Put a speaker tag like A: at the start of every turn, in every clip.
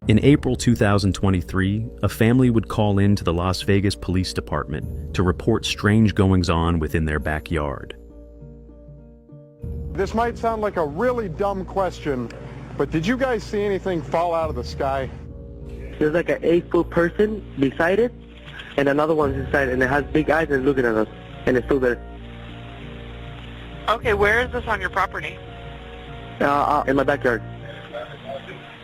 A: In April 2023, a family would call in to the Las Vegas Police Department to report strange goings-on within their backyard.
B: This might sound like a really dumb question, but did you guys see anything fall out of the sky?
C: There's like an 8-foot person beside it, and another one's inside, and it has big eyes and it's looking at us, and it's still there.
D: Okay, where is this on your property?
C: In my backyard.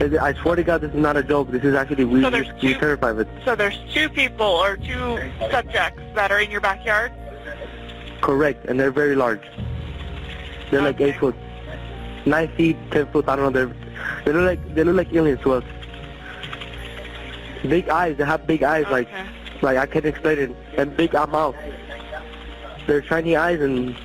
C: I swear to God, this is not a joke. This is actually, we're terrified of it.
D: So there's two people or two subjects that are in your backyard?
C: Correct, and they're very large. They're like 8 foot, 9 feet, 10 foot. I don't know. They look like aliens to us. Big eyes. They have big eyes, like I can't explain it. And big mouth. They're shiny eyes, and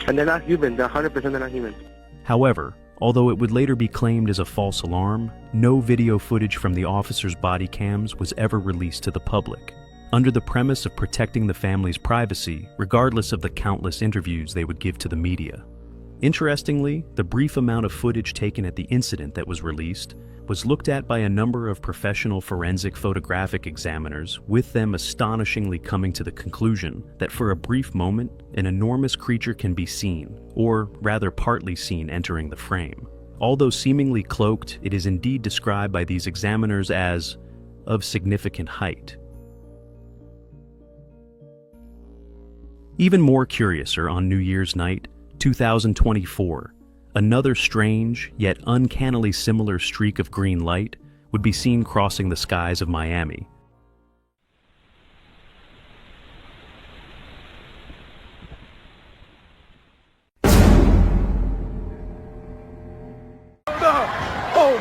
C: they're not human. They're 100% they're not human.
A: However, although it would later be claimed as a false alarm, no video footage from the officers' body cams was ever released to the public, under the premise of protecting the family's privacy, regardless of the countless interviews they would give to the media. Interestingly, the brief amount of footage taken at the incident that was released was looked at by a number of professional forensic photographic examiners, with them astonishingly coming to the conclusion that for a brief moment, an enormous creature can be seen, or rather partly seen entering the frame. Although seemingly cloaked, it is indeed described by these examiners as of significant height. Even more curiouser on New Year's night, 2024, another strange, yet uncannily similar streak of green light would be seen crossing the skies of Miami.
B: Oh,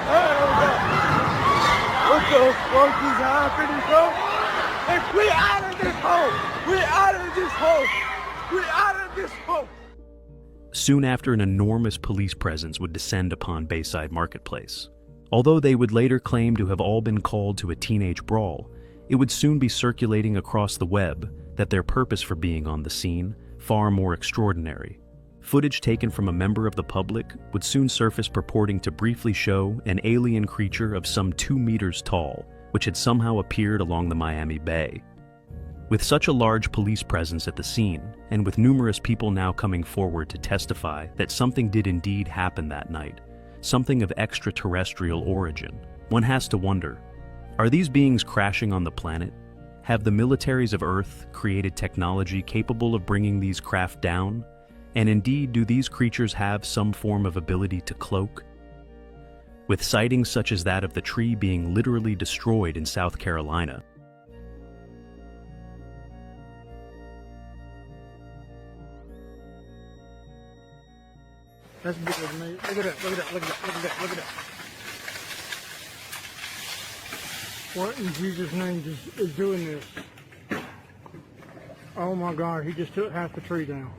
B: what the fuck is happening, bro? Hey, we out of this hole! We out of this hole! We out of this hole!
A: Soon after, an enormous police presence would descend upon Bayside Marketplace. Although they would later claim to have all been called to a teenage brawl, it would soon be circulating across the web that their purpose for being on the scene far more extraordinary. Footage taken from a member of the public would soon surface purporting to briefly show an alien creature of some 2 meters tall, which had somehow appeared along the Miami Bay. With such a large police presence at the scene, and with numerous people now coming forward to testify that something did indeed happen that night, something of extraterrestrial origin, one has to wonder, are these beings crashing on the planet? Have the militaries of Earth created technology capable of bringing these craft down? And indeed, do these creatures have some form of ability to cloak? With sightings such as that of the tree being literally destroyed in South Carolina,
E: That's bigger than me. Look at that, look at that, look at that, look at that, look at that. What in Jesus' name is doing this? Oh my God, he just took half the tree down.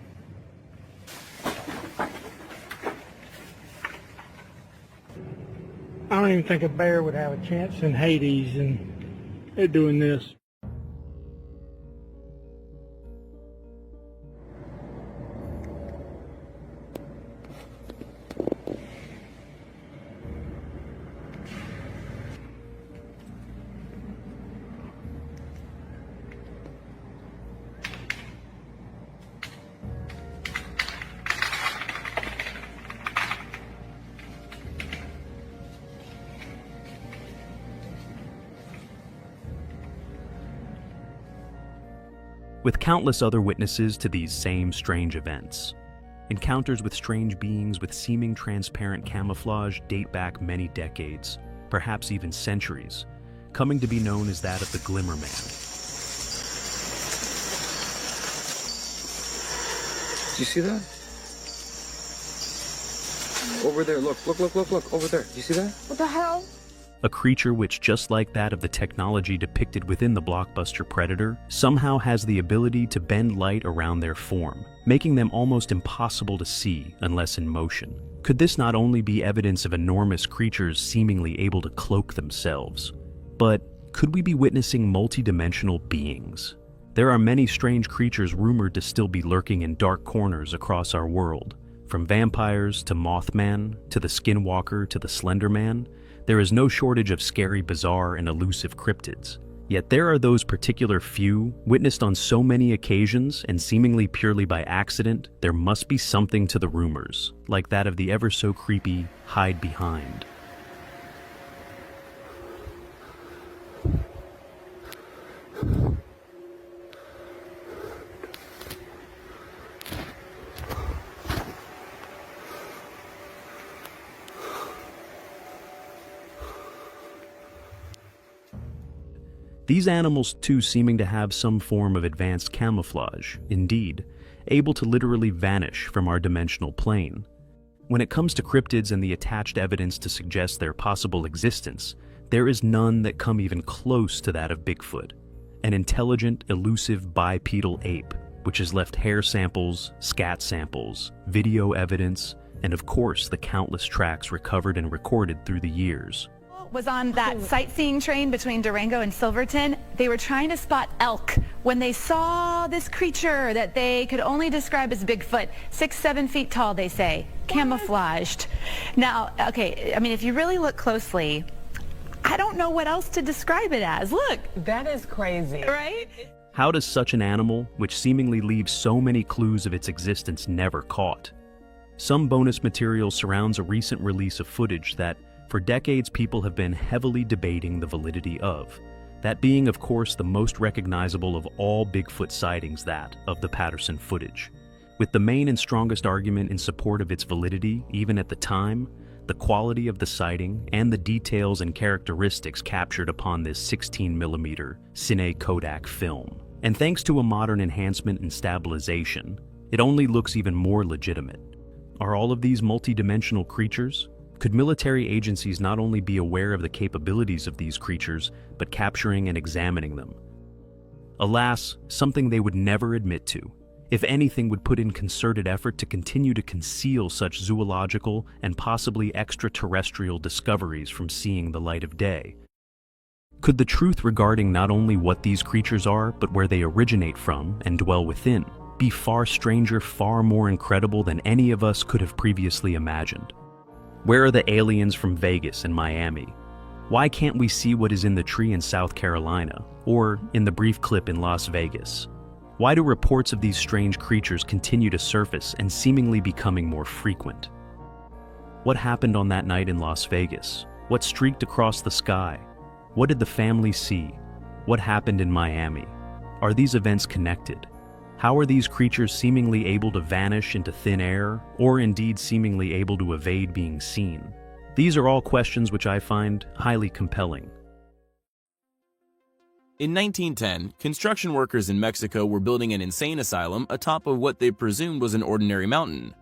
E: I don't even think a bear would have a chance in Hades, and they're doing this.
A: with countless other witnesses to these same strange events. Encounters with strange beings with seeming transparent camouflage date back many decades, perhaps even centuries, coming to be known as that of the Glimmer Man.
F: Do you see that? Over there, look, over there. Do you see that?
D: What the hell?
A: A creature which, just like that of the technology depicted within the blockbuster Predator, somehow has the ability to bend light around their form, making them almost impossible to see unless in motion. Could this not only be evidence of enormous creatures seemingly able to cloak themselves, but could we be witnessing multidimensional beings? There are many strange creatures rumored to still be lurking in dark corners across our world. From vampires to Mothman, to the Skinwalker to the Slender Man, There is no shortage of scary, bizarre, and elusive cryptids. Yet there are those particular few, witnessed on so many occasions and seemingly purely by accident. There must be something to the rumors, like that of the ever so creepy hide behind. These animals too seeming to have some form of advanced camouflage, indeed, able to literally vanish from our dimensional plane. When it comes to cryptids and the attached evidence to suggest their possible existence, there is none that come even close to that of Bigfoot, an intelligent, elusive bipedal ape, which has left hair samples, scat samples, video evidence, and of course the countless tracks recovered and recorded through the years.
G: Was on that sightseeing train between Durango and Silverton. They were trying to spot elk when they saw this creature that they could only describe as Bigfoot, 6-7 feet tall, they say, camouflaged. Now, okay, I mean, if you really look closely, I don't know what else to describe it as. Look.
H: That is crazy.
G: Right?
A: How does such an animal, which seemingly leaves so many clues of its existence never caught? Some bonus material surrounds a recent release of footage that, for decades, people have been heavily debating the validity of. That being, of course, the most recognizable of all Bigfoot sightings, that of the Patterson footage. With the main and strongest argument in support of its validity, even at the time, the quality of the sighting and the details and characteristics captured upon this 16mm Cine Kodak film. And thanks to a modern enhancement and stabilization, it only looks even more legitimate. Are all of these multi-dimensional creatures? Could military agencies not only be aware of the capabilities of these creatures, but capturing and examining them? Alas, something they would never admit to. If anything, would put in concerted effort to continue to conceal such zoological and possibly extraterrestrial discoveries from seeing the light of day. Could the truth regarding not only what these creatures are, but where they originate from and dwell within, be far stranger, far more incredible than any of us could have previously imagined? Where are the aliens from Vegas and Miami? Why can't we see what is in the tree in South Carolina, or in the brief clip in Las Vegas? Why do reports of these strange creatures continue to surface and seemingly becoming more frequent? What happened on that night in Las Vegas? What streaked across the sky? What did the family see? What happened in Miami? Are these events connected? How are these creatures seemingly able to vanish into thin air, or indeed seemingly able to evade being seen? These are all questions which I find highly compelling.
I: In 1910, construction workers in Mexico were building an insane asylum atop of what they presumed was an ordinary mountain.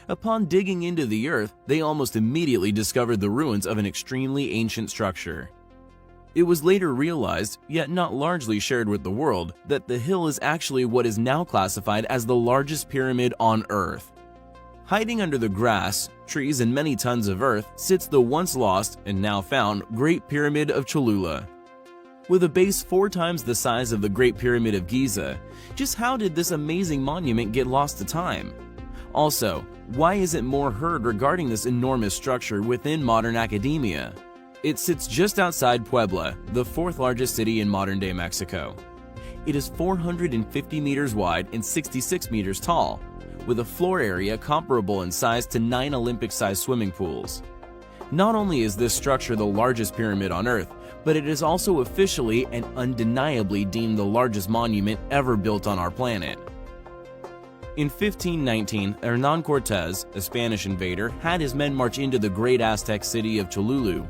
I: Upon digging into the earth, they almost immediately discovered the ruins of an extremely ancient structure. It was later realized, yet not largely shared with the world, that the hill is actually what is now classified as the largest pyramid on Earth. Hiding under the grass, trees, and many tons of earth sits the once lost and now found Great Pyramid of Cholula. With a base 4 times the size of the Great Pyramid of Giza, just how did this amazing monument get lost to time? Also, why isn't more heard regarding this enormous structure within modern academia? It sits just outside Puebla, the 4th largest city in modern-day Mexico. It is 450 meters wide and 66 meters tall, with a floor area comparable in size to 9 Olympic-sized swimming pools. Not only is this structure the largest pyramid on Earth, but it is also officially and undeniably deemed the largest monument ever built on our planet. In 1519, Hernán Cortés, a Spanish invader, had his men march into the great Aztec city of Cholula.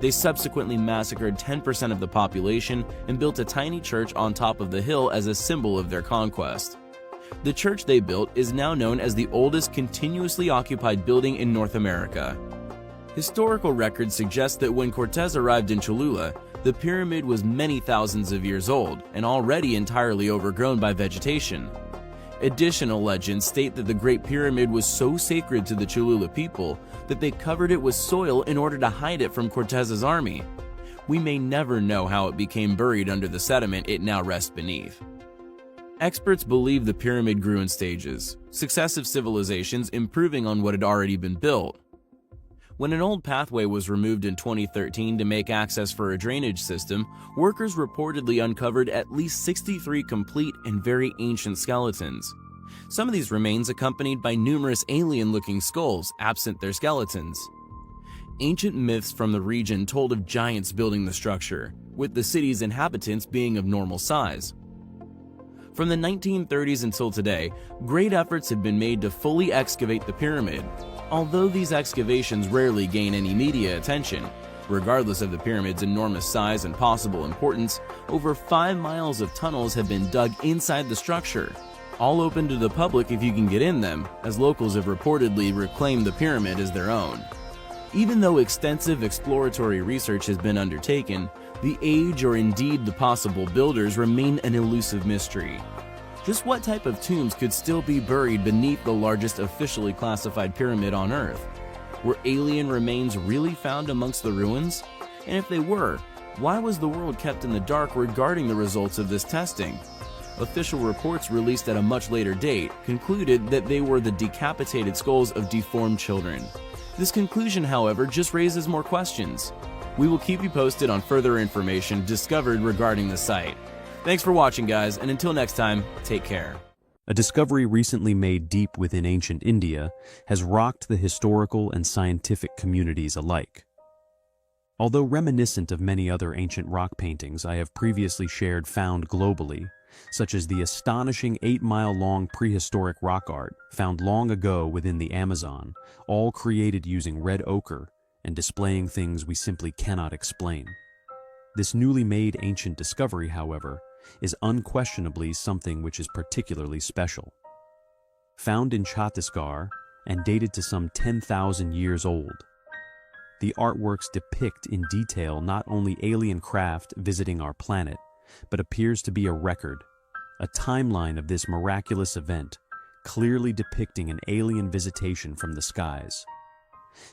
I: They subsequently massacred 10% of the population and built a tiny church on top of the hill as a symbol of their conquest. The church they built is now known as the oldest continuously occupied building in North America. Historical records suggest that when Cortés arrived in Cholula, the pyramid was many thousands of years old and already entirely overgrown by vegetation. Additional legends state that the Great Pyramid was so sacred to the Cholula people that they covered it with soil in order to hide it from Cortés's army. We may never know how it became buried under the sediment it now rests beneath. Experts believe the pyramid grew in stages, successive civilizations improving on what had already been built. When an old pathway was removed in 2013 to make access for a drainage system, workers reportedly uncovered at least 63 complete and very ancient skeletons. Some of these remains accompanied by numerous alien-looking skulls absent their skeletons. Ancient myths from the region told of giants building the structure, with the city's inhabitants being of normal size. From the 1930s until today, great efforts have been made to fully excavate the pyramid, although these excavations rarely gain any media attention. Regardless of the pyramid's enormous size and possible importance, over 5 miles of tunnels have been dug inside the structure, all open to the public if you can get in them, as locals have reportedly reclaimed the pyramid as their own. Even though extensive exploratory research has been undertaken, the age or indeed the possible builders remain an elusive mystery. Just what type of tombs could still be buried beneath the largest officially classified pyramid on Earth? Were alien remains really found amongst the ruins? And if they were, why was the world kept in the dark regarding the results of this testing? Official reports released at a much later date concluded that they were the decapitated skulls of deformed children. This conclusion, however, just raises more questions. We will keep you posted on further information discovered regarding the site. Thanks for watching, guys, and until next time, take care.
A: A discovery recently made deep within ancient India has rocked the historical and scientific communities alike. Although reminiscent of many other ancient rock paintings I have previously shared found globally, such as the astonishing 8-mile-long prehistoric rock art found long ago within the Amazon, all created using red ochre and displaying things we simply cannot explain. This newly made ancient discovery, however, is unquestionably something which is particularly special. Found in Chhattisgarh and dated to some 10,000 years old, the artworks depict in detail not only alien craft visiting our planet, but appears to be a record, a timeline of this miraculous event, clearly depicting an alien visitation from the skies.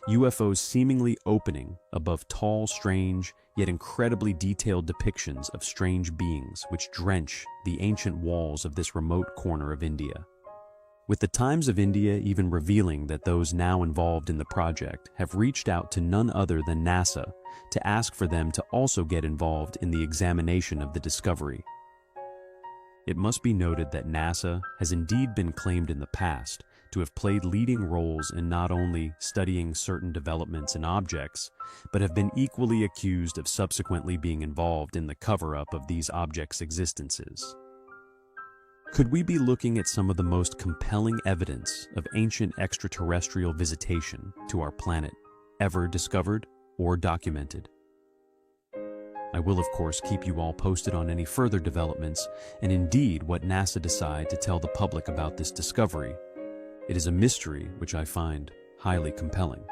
A: UFOs seemingly opening above tall, strange, yet incredibly detailed depictions of strange beings which drench the ancient walls of this remote corner of India. With the Times of India even revealing that those now involved in the project have reached out to none other than NASA to ask for them to also get involved in the examination of the discovery. It must be noted that NASA has indeed been claimed in the past to have played leading roles in not only studying certain developments and objects, but have been equally accused of subsequently being involved in the cover-up of these objects' existences. Could we be looking at some of the most compelling evidence of ancient extraterrestrial visitation to our planet ever discovered or documented? I will, of course, keep you all posted on any further developments and indeed what NASA decide to tell the public about this discovery. It is a mystery which I find highly compelling.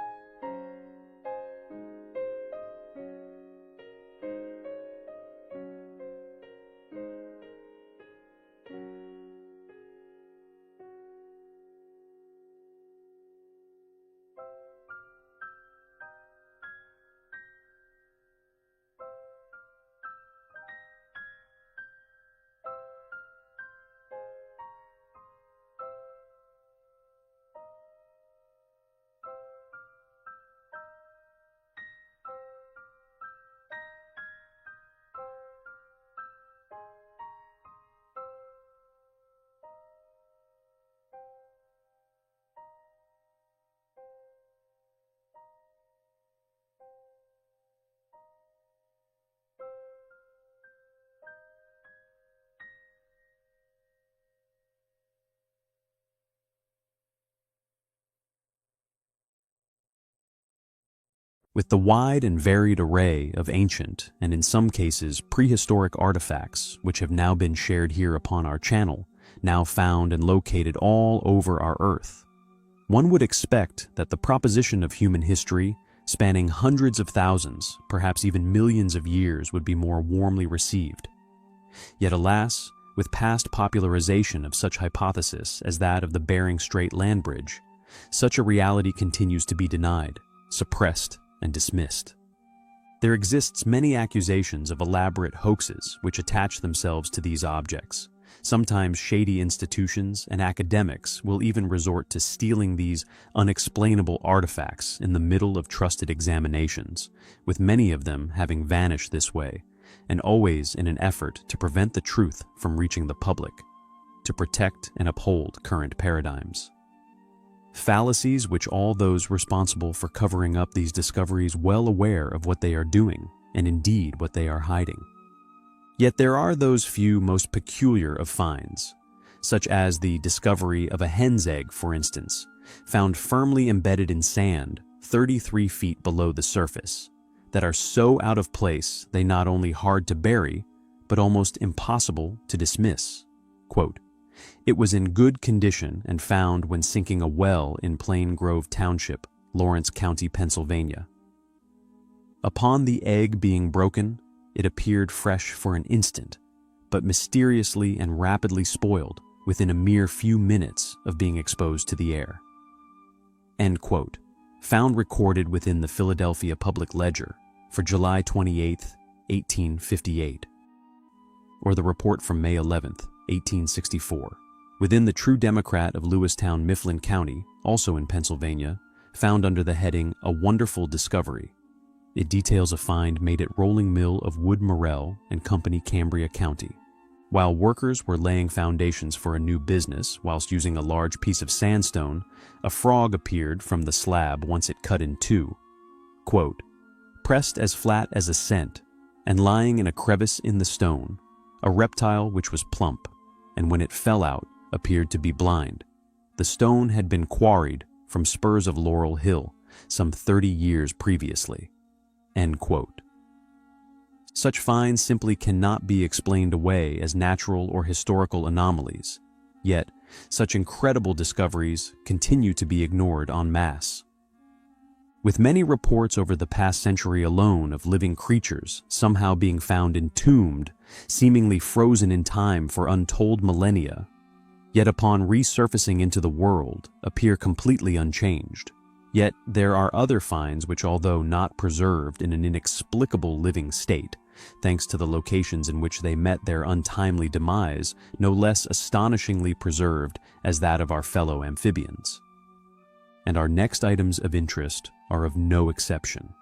A: With the wide and varied array of ancient, and in some cases prehistoric artifacts which have now been shared here upon our channel, now found and located all over our Earth, one would expect that the proposition of human history, spanning hundreds of thousands, perhaps even millions of years, would be more warmly received. Yet alas, with past popularization of such hypothesis as that of the Bering Strait land bridge, such a reality continues to be denied, suppressed, and dismissed. There exists many accusations of elaborate hoaxes which attach themselves to these objects, Sometimes shady institutions and academics will even resort to stealing these unexplainable artifacts in the middle of trusted examinations, with many of them having vanished this way, and always in an effort to prevent the truth from reaching the public, to protect and uphold current paradigms. Fallacies which all those responsible for covering up these discoveries well aware of what they are doing, and indeed what they are hiding. Yet there are those few most peculiar of finds, such as the discovery of a hen's egg, for instance, found firmly embedded in sand 33 feet below the surface, that are so out of place they not only hard to bury, but almost impossible to dismiss. Quote, "It was in good condition and found when sinking a well in Plain Grove Township, Lawrence County, Pennsylvania. Upon the egg being broken, it appeared fresh for an instant, but mysteriously and rapidly spoiled within a mere few minutes of being exposed to the air." End quote. Found recorded within the Philadelphia Public Ledger for July 28, 1858. Or the report from May 11, 1864. Within the True Democrat of Lewistown, Mifflin County, also in Pennsylvania, found under the heading "A Wonderful Discovery." It details a find made at Rolling Mill of Wood Morrell and Company, Cambria County. While workers were laying foundations for a new business whilst using a large piece of sandstone, a frog appeared from the slab once it cut in two. Quote, "Pressed as flat as a cent, and lying in a crevice in the stone, a reptile which was plump, and when it fell out, appeared to be blind. The stone had been quarried from spurs of Laurel Hill some 30 years previously." End quote. Such finds simply cannot be explained away as natural or historical anomalies, yet such incredible discoveries continue to be ignored en masse. With many reports over the past century alone of living creatures somehow being found entombed, seemingly frozen in time for untold millennia, yet upon resurfacing into the world appear completely unchanged. Yet there are other finds which, although not preserved in an inexplicable living state, thanks to the locations in which they met their untimely demise, no less astonishingly preserved as that of our fellow amphibians. And our next items of interest are of no exception.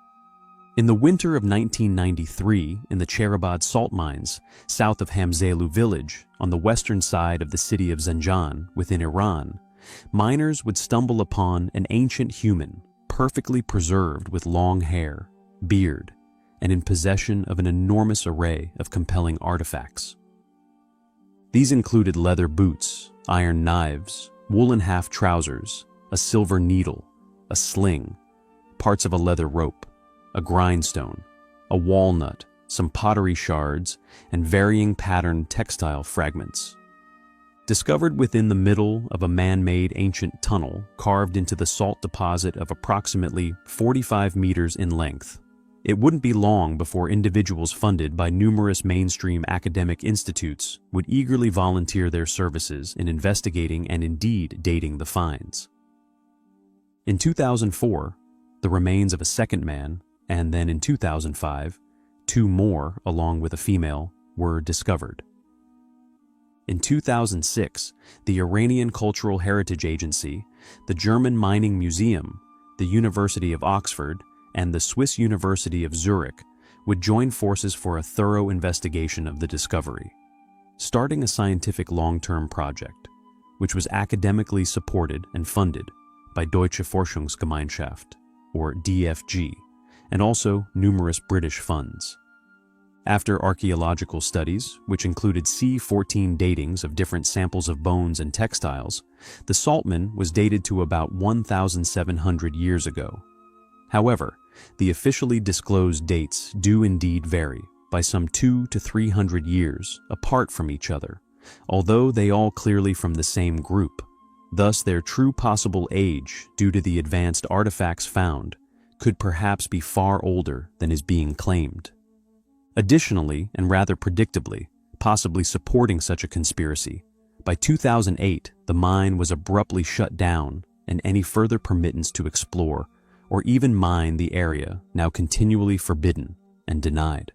A: In the winter of 1993, in the Cherabad salt mines, south of Hamzelu village, on the western side of the city of Zanjan, within Iran, miners would stumble upon an ancient human, perfectly preserved with long hair, beard, and in possession of an enormous array of compelling artifacts. These included leather boots, iron knives, woolen half trousers, a silver needle, a sling, parts of a leather rope, a grindstone, a walnut, some pottery shards, and varying patterned textile fragments. Discovered within the middle of a man-made ancient tunnel carved into the salt deposit of approximately 45 meters in length, it wouldn't be long before individuals funded by numerous mainstream academic institutes would eagerly volunteer their services in investigating and indeed dating the finds. In 2004, the remains of a second man, and then in 2005, two more, along with a female, were discovered. In 2006, the Iranian Cultural Heritage Agency, the German Mining Museum, the University of Oxford, and the Swiss University of Zurich would join forces for a thorough investigation of the discovery, starting a scientific long-term project, which was academically supported and funded by Deutsche Forschungsgemeinschaft, or DFG, and also numerous British funds. After archaeological studies, which included C14 datings of different samples of bones and textiles, the Saltman was dated to about 1,700 years ago. However, the officially disclosed dates do indeed vary by some 200 to 300 years apart from each other, although they all clearly from the same group. Thus, their true possible age, due to the advanced artifacts found, could perhaps be far older than is being claimed. Additionally, and rather predictably, possibly supporting such a conspiracy, by 2008, the mine was abruptly shut down and any further permittance to explore or even mine the area now continually forbidden and denied.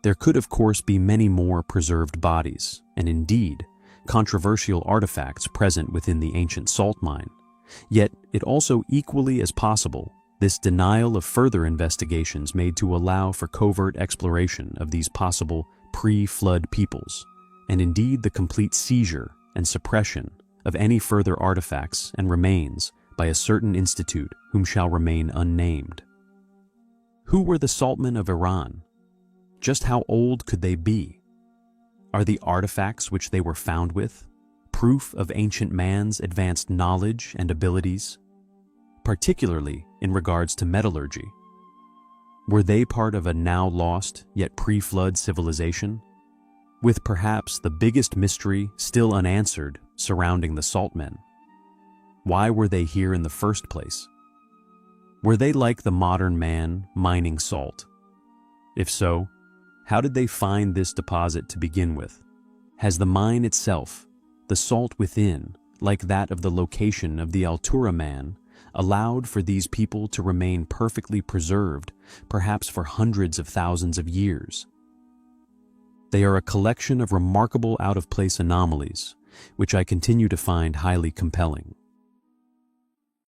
A: There could of course be many more preserved bodies, and indeed, controversial artifacts present within the ancient salt mine. Yet, it also equally as possible, this denial of further investigations made to allow for covert exploration of these possible pre-flood peoples, and indeed the complete seizure and suppression of any further artifacts and remains by a certain institute whom shall remain unnamed. Who were the saltmen of Iran? Just how old could they be? Are the artifacts which they were found with proof of ancient man's advanced knowledge and abilities, particularly in regards to metallurgy? Were they part of a now lost yet pre-flood civilization, with perhaps the biggest mystery still unanswered surrounding the saltmen? Why were they here in the first place? Were they like the modern man mining salt? If so, how did they find this deposit to begin with? Has the mine itself, the salt within, like that of the location of the Altura man, allowed for these people to remain perfectly preserved, perhaps for hundreds of thousands of years? They are a collection of remarkable out-of-place anomalies, which I continue to find highly compelling.